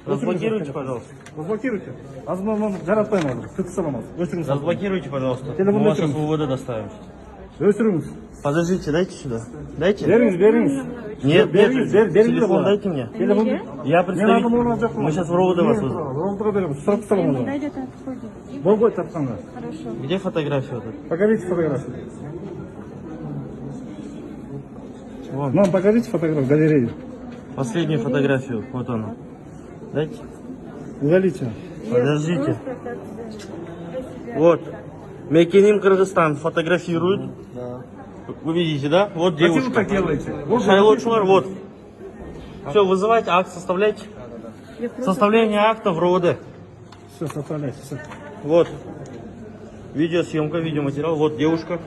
Разблокируйте, пожалуйста. Разблокируйте. Азман жаратпаймын. Күтіп саламыз. Өшіріңіз. Разблокируйте, пожалуйста. Телефон Мы вас сейчас өшіріңіз. в УВД доставим. Өшіріңіз. Подождите, дайте сюда. Дайте. Беріңіз. Нет, беріңіз, нет, беріңіз телефон бала. дайте мне. Телефон. Я Мен представитель. адам орнына жоқпын. Мы сейчас в РОВД вас вызовем. Ровдыға береміз. Сұрап саламыз. Куда идет отходит? Болбой тапқанда. Хорошо. Где фотография вот эта? Покажите фотографию. Вон, Нам покажите фотографию, галерею. последнюю фотографию. Вот она. Дайте. Удалите. Подождите. Вот. Мекеним Кыргызстан фотографирует. Вы видите, да? Вот Зачем вы девушка. так делаете? Вот Шайлотшулар, вот. Все, вызывайте акт, составляйте. Составление акта в РОВД. Все, составляйте. Все. Вот. Видеосъемка, видеоматериал. Вот девушка.